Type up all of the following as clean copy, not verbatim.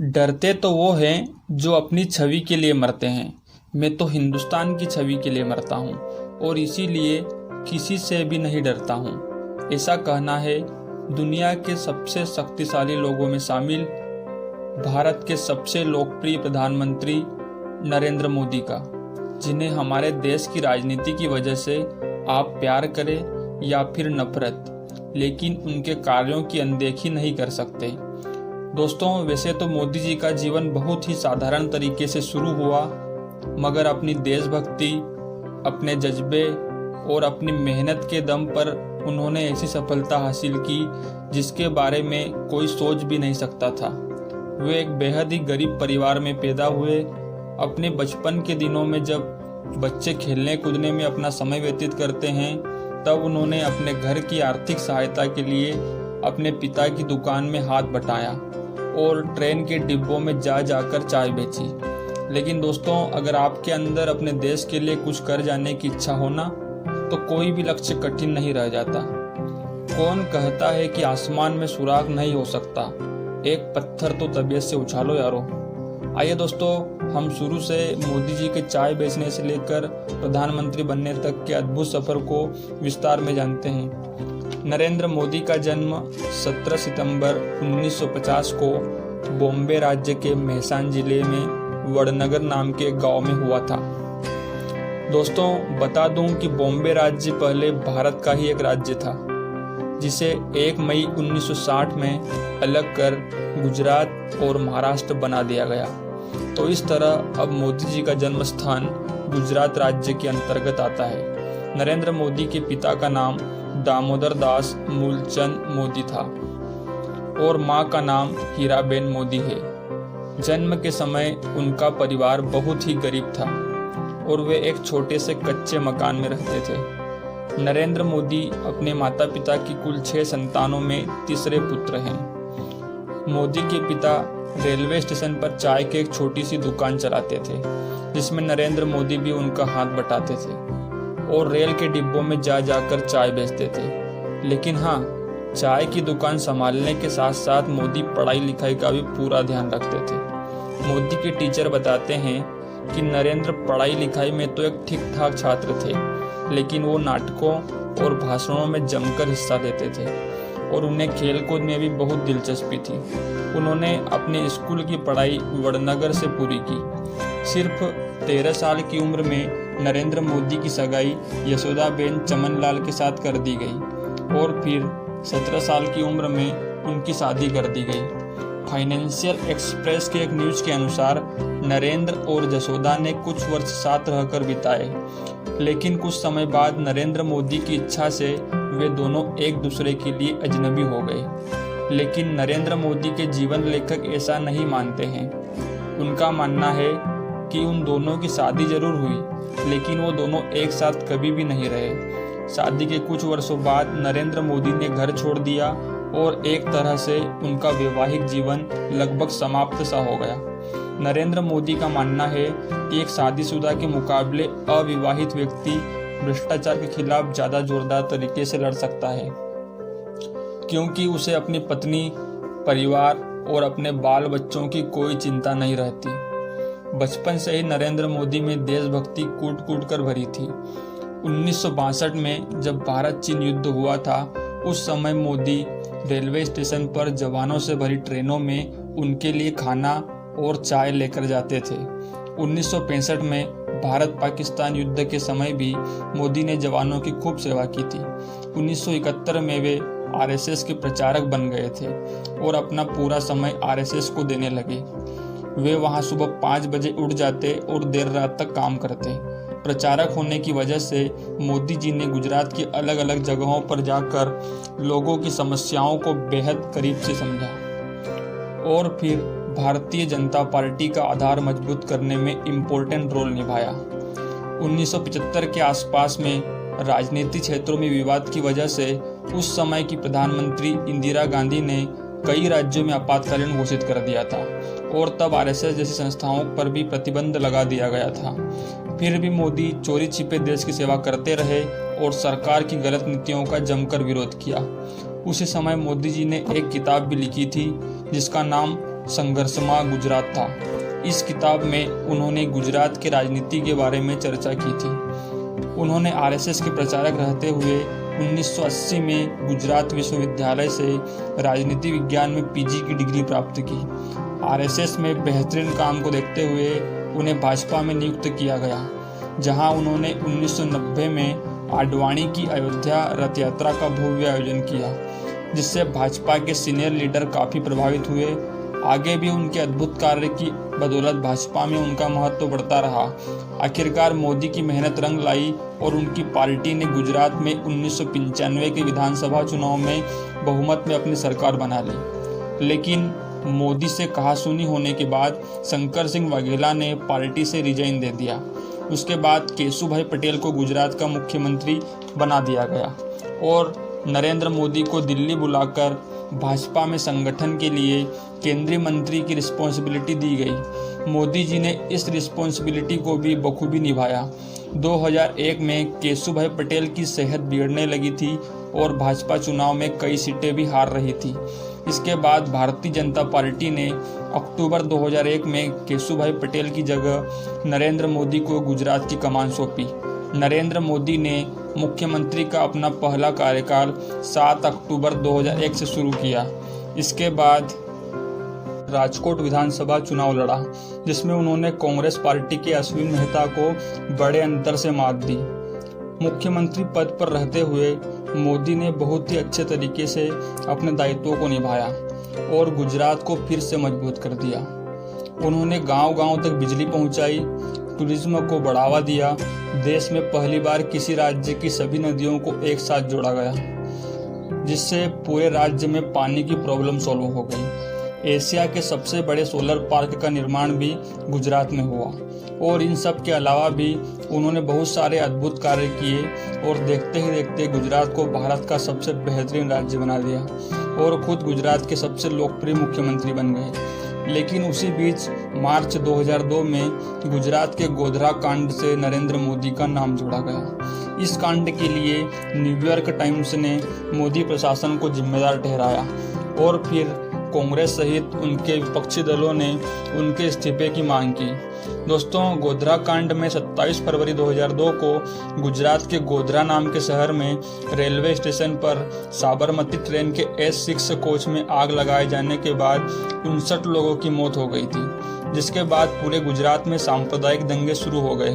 डरते तो वो हैं जो अपनी छवि के लिए मरते हैं। मैं तो हिंदुस्तान की छवि के लिए मरता हूँ और इसीलिए किसी से भी नहीं डरता हूँ। ऐसा कहना है दुनिया के सबसे शक्तिशाली लोगों में शामिल भारत के सबसे लोकप्रिय प्रधानमंत्री नरेंद्र मोदी का, जिन्हें हमारे देश की राजनीति की वजह से आप प्यार करें या फिर नफरत, लेकिन उनके कार्यों की अनदेखी नहीं कर सकते। दोस्तों, वैसे तो मोदी जी का जीवन बहुत ही साधारण तरीके से शुरू हुआ, मगर अपनी देशभक्ति, अपने जज्बे और अपनी मेहनत के दम पर उन्होंने ऐसी सफलता हासिल की जिसके बारे में कोई सोच भी नहीं सकता था। वे एक बेहद ही गरीब परिवार में पैदा हुए। अपने बचपन के दिनों में जब बच्चे खेलने कूदने में अपना समय व्यतीत करते हैं, तब उन्होंने अपने घर की आर्थिक सहायता के लिए अपने पिता की दुकान में हाथ बटाया और ट्रेन के डिब्बों में जाकर चाय बेची। लेकिन दोस्तों, अगर आपके अंदर अपने देश के लिए कुछ कर जाने की इच्छा हो ना, तो कोई भी लक्ष्य कठिन नहीं रह जाता। कौन कहता है कि आसमान में सुराग नहीं हो सकता? एक पत्थर तो तबीयत से उछालो यारो। आइए दोस्तों, हम शुरू से मोदी जी के चाय बेचने से लेकर प्रधानमंत्री बनने तक के अद्भुत सफर को विस्तार में जानते हैं। नरेंद्र मोदी का जन्म 17 सितंबर 1950 को बॉम्बे राज्य के मेहसान जिले में वडनगर नाम के गांव में हुआ था। दोस्तों, बता दूं कि बॉम्बे राज्य पहले भारत का ही एक राज्य था, जिसे 1 मई 1960 में अलग कर गुजरात और महाराष्ट्र बना दिया गया। तो इस तरह अब मोदी जी का जन्म स्थान गुजरात राज्य के अंतर्गत आता है। नरेंद्र मोदी के पिता का नाम दामोदर दास मूलचंद मोदी था और मां का नाम हीराबेन मोदी है। जन्म के समय उनका परिवार बहुत ही गरीब था और वे एक छोटे से कच्चे मकान में रहते थे। नरेंद्र मोदी अपने माता पिता की कुल 6 संतानों में तीसरे पुत्र हैं। मोदी के पिता रेलवे स्टेशन पर चाय की एक छोटी सी दुकान चलाते थे, जिसमें नरेंद्र मोदी भी उनका हाथ बटाते थे और रेल के डिब्बों में जाकर चाय बेचते थे। लेकिन हाँ, चाय की दुकान संभालने के साथ साथ मोदी पढ़ाई लिखाई का भी पूरा ध्यान रखते थे। मोदी के टीचर बताते हैं कि नरेंद्र पढ़ाई लिखाई में तो एक ठीक ठाक छात्र थे, लेकिन वो नाटकों और भाषणों में जमकर हिस्सा लेते थे और उन्हें खेलकूद में भी बहुत दिलचस्पी थी। उन्होंने अपने स्कूल की पढ़ाई वडनगर से पूरी की। सिर्फ 13 साल की उम्र में नरेंद्र मोदी की सगाई यशोदाबेन चमनलाल के साथ कर दी गई और फिर 17 साल की उम्र में उनकी शादी कर दी गई। फाइनेंशियल एक्सप्रेस के एक न्यूज के अनुसार नरेंद्र और यशोदा ने कुछ वर्ष साथ रहकर बिताए, लेकिन कुछ समय बाद नरेंद्र मोदी की इच्छा से वे दोनों एक दूसरे के लिए अजनबी हो गए। लेकिन नरेंद्र मोदी के जीवन लेखक ऐसा नहीं मानते हैं। उनका मानना है कि उन दोनों की शादी जरूर हुई, लेकिन वो दोनों एक साथ कभी भी नहीं रहे। शादी के कुछ वर्षों बाद नरेंद्र मोदी ने घर छोड़ दिया और एक तरह से उनका वैवाहिक जीवन लगभग समाप्त सा हो गया। नरेंद्र मोदी का मानना है कि एक शादीशुदा के मुकाबले अविवाहित व्यक्ति भ्रष्टाचार के खिलाफ ज्यादा जोरदार तरीके से लड़ सकता है, क्योंकि उसे अपनी पत्नी, परिवार और अपने बाल बच्चों की कोई चिंता नहीं रहती। बचपन से ही नरेंद्र मोदी में देशभक्ति कूट कर भरी थी। 1962 में जब भारत चीन युद्ध हुआ था, उस समय मोदी रेलवे स्टेशन पर जवानों से भरी ट्रेनों में उनके लिए खाना और चाय लेकर जाते थे। 1965 में भारत पाकिस्तान युद्ध के समय भी मोदी ने जवानों की खूब सेवा की थी। 1971 में वे आरएसएस के प्रचारक बन गए थे और अपना पूरा समय आरएसएस को देने लगे। वे वहां सुबह 5 बजे उठ जाते और देर रात तक काम करते। प्रचारक होने की वजह से मोदी जी ने गुजरात की अलग अलग जगहों पर जाकर लोगों की समस्याओं को बेहद करीब से समझा और फिर भारतीय जनता पार्टी का आधार मजबूत करने में इम्पोर्टेंट रोल निभाया। 1975 के आसपास में राजनीतिक क्षेत्रों में विवाद की वजह से उस समय की प्रधानमंत्री इंदिरा गांधी ने कई राज्यों में आपातकालीन घोषित कर दिया था और तब आरएसएस जैसी संस्थाओं पर भी प्रतिबंध लगा दिया गया था। फिर भी मोदी चोरी छिपे देश की सेवा करते रहे और सरकार की गलत नीतियों का जमकर विरोध किया। उसी समय मोदी जी ने एक किताब भी लिखी थी जिसका नाम संघर्षमय गुजरात था। इस किताब में उन्होंने गुजरात के राजनीति के बारे में चर्चा की थी। उन्होंने आरएसएस के प्रचारक रहते हुए 1980 में गुजरात विश्वविद्यालय से राजनीति विज्ञान में पीजी की डिग्री प्राप्त की। आरएसएस में बेहतरीन काम को देखते हुए उन्हें भाजपा में नियुक्त किया गया, जहां उन्होंने 1990 में आडवाणी की अयोध्या रथ यात्रा का भव्य आयोजन किया, जिससे भाजपा के सीनियर लीडर काफ़ी प्रभावित हुए। आगे भी उनके अद्भुत कार्य की बदौलत भाजपा में उनका महत्व बढ़ता रहा। आखिरकार मोदी की मेहनत रंग लाई और उनकी पार्टी ने गुजरात में 1995 के विधानसभा चुनाव में बहुमत में अपनी सरकार बना ली। लेकिन मोदी से कहासुनी होने के बाद शंकर सिंह वाघेला ने पार्टी से रिजाइन दे दिया। उसके बाद केशुभाई पटेल को गुजरात का मुख्यमंत्री बना दिया गया और नरेंद्र मोदी को दिल्ली बुलाकर भाजपा में संगठन के लिए केंद्रीय मंत्री की रिस्पॉन्सिबिलिटी दी गई। मोदी जी ने इस रिस्पॉन्सिबिलिटी को भी बखूबी निभाया। 2001 में केशुभाई पटेल की सेहत बिगड़ने लगी थी और भाजपा चुनाव में कई सीटें भी हार रही थी। इसके बाद भारतीय जनता पार्टी ने अक्टूबर 2001 में केशुभाई पटेल की जगह नरेंद्र मोदी को गुजरात की कमान सौंपी। नरेंद्र मोदी ने मुख्यमंत्री का अपना पहला कार्यकाल 7 अक्टूबर 2001 से शुरू किया। इसके बाद राजकोट विधानसभा चुनाव लड़ा, जिसमें उन्होंने कांग्रेस पार्टी के अश्विन मेहता को बड़े अंतर से मात दी। मुख्यमंत्री पद पर रहते हुए मोदी ने बहुत ही अच्छे तरीके से अपने दायित्वों को निभाया और गुजरात को फिर से मजबूत कर दिया। उन्होंने गांव-गांव तक बिजली पहुंचाई, टूरिज्म को बढ़ावा दिया। देश में पहली बार किसी राज्य की सभी नदियों को एक साथ जोड़ा गया, जिससे पूरे राज्य में पानी की प्रॉब्लम सॉल्व हो गई। एशिया के सबसे बड़े सोलर पार्क का निर्माण भी गुजरात में हुआ और इन सब के अलावा भी उन्होंने बहुत सारे अद्भुत कार्य किए और देखते ही देखते गुजरात को भारत का सबसे बेहतरीन राज्य बना दिया और खुद गुजरात के सबसे लोकप्रिय मुख्यमंत्री बन गए। लेकिन उसी बीच मार्च 2002 में गुजरात के गोधरा कांड से नरेंद्र मोदी का नाम जोड़ा गया। इस कांड के लिए न्यूयॉर्क टाइम्स ने मोदी प्रशासन को जिम्मेदार ठहराया और फिर कांग्रेस सहित उनके विपक्षी दलों ने उनके इस्तीफे की मांग की। दोस्तों, गोधरा कांड में 27 फरवरी 2002 को गुजरात के गोधरा नाम के शहर में रेलवे स्टेशन पर साबरमती ट्रेन के S6 कोच में आग लगाए जाने के बाद 59 लोगों की मौत हो गई थी, जिसके बाद पूरे गुजरात में सांप्रदायिक दंगे शुरू हो गए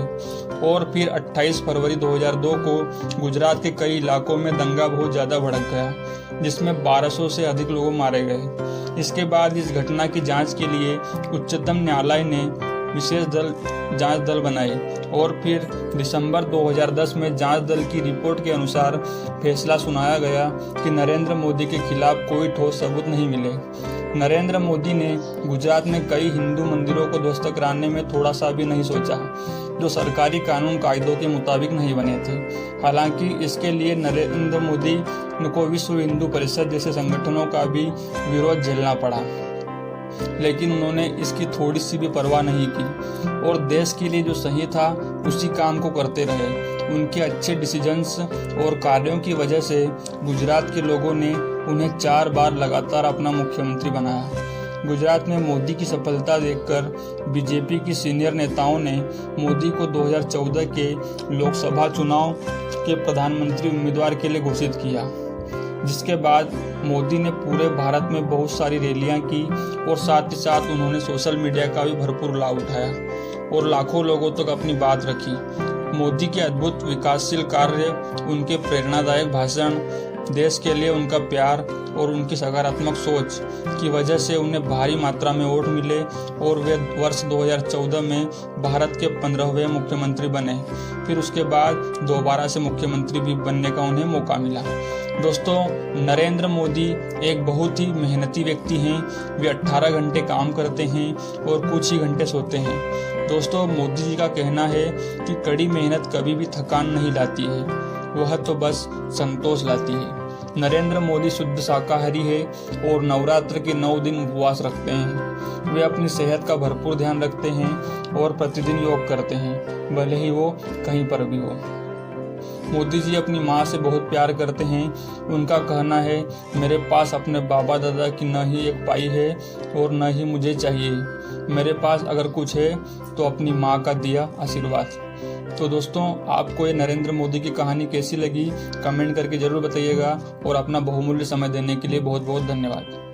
और फिर 28 फरवरी 2002 को गुजरात के कई इलाकों में दंगा बहुत ज़्यादा भड़क गया, जिसमें 1200 से अधिक लोग मारे गए। इसके बाद इस घटना की जांच के लिए उच्चतम न्यायालय ने विशेष जांच दल बनाए और फिर दिसंबर 2010 में जांच दल की रिपोर्ट के अनुसार फैसला सुनाया गया कि नरेंद्र मोदी के खिलाफ कोई ठोस सबूत नहीं मिले। नरेंद्र मोदी ने गुजरात में कई हिंदू मंदिरों को ध्वस्त कराने में थोड़ा सा भी नहीं सोचा, जो सरकारी कानून कायदों के मुताबिक नहीं बने थे। हालांकि इसके लिए नरेंद्र मोदी को विश्व हिंदू परिषद जैसे संगठनों का भी विरोध झेलना पड़ा, लेकिन उन्होंने इसकी थोड़ी सी भी परवाह नहीं की और देश के लिए जो सही था उसी काम को करते रहे। उनके अच्छे डिसीजंस और कार्यों की वजह से गुजरात के लोगों ने उन्हें 4 बार लगातार अपना मुख्यमंत्री बनाया। गुजरात में मोदी की सफलता देखकर बीजेपी की सीनियर नेताओं ने मोदी को 2014 के लोकसभा चुनाव के प्रधानमंत्री उम्मीदवार के लिए घोषित किया, जिसके बाद मोदी ने पूरे भारत में बहुत सारी रैलियां की और साथ ही साथ उन्होंने सोशल मीडिया का भी भरपूर लाभ उठाया और लाखों लोगों तक अपनी बात रखी। मोदी के अद्भुत विकासशील कार्य, उनके प्रेरणादायक भाषण, देश के लिए उनका प्यार और उनकी सकारात्मक सोच की वजह से उन्हें भारी मात्रा में वोट मिले और वे वर्ष 2014 में भारत के 15वें मुख्यमंत्री बने। फिर उसके बाद दोबारा से मुख्यमंत्री भी बनने का उन्हें मौका मिला। दोस्तों, नरेंद्र मोदी एक बहुत ही मेहनती व्यक्ति हैं। वे 18 घंटे काम करते हैं और कुछ ही घंटे सोते हैं। दोस्तों, मोदी जी का कहना है कि कड़ी मेहनत कभी भी थकान नहीं लाती है, वह तो बस संतोष लाती है। नरेंद्र मोदी शुद्ध शाकाहारी है और नवरात्र के 9 दिन उपवास रखते हैं। वे अपनी सेहत का भरपूर ध्यान रखते हैं और प्रतिदिन योग करते हैं, भले ही वो कहीं पर भी हो। मोदी जी अपनी माँ से बहुत प्यार करते हैं। उनका कहना है, मेरे पास अपने बाबा दादा की न ही एक पाई है और न ही मुझे चाहिए। मेरे पास अगर कुछ है तो अपनी माँ का दिया आशीर्वाद। तो दोस्तों, आपको ये नरेंद्र मोदी की कहानी कैसी लगी कमेंट करके ज़रूर बताइएगा और अपना बहुमूल्य समय देने के लिए बहुत बहुत धन्यवाद।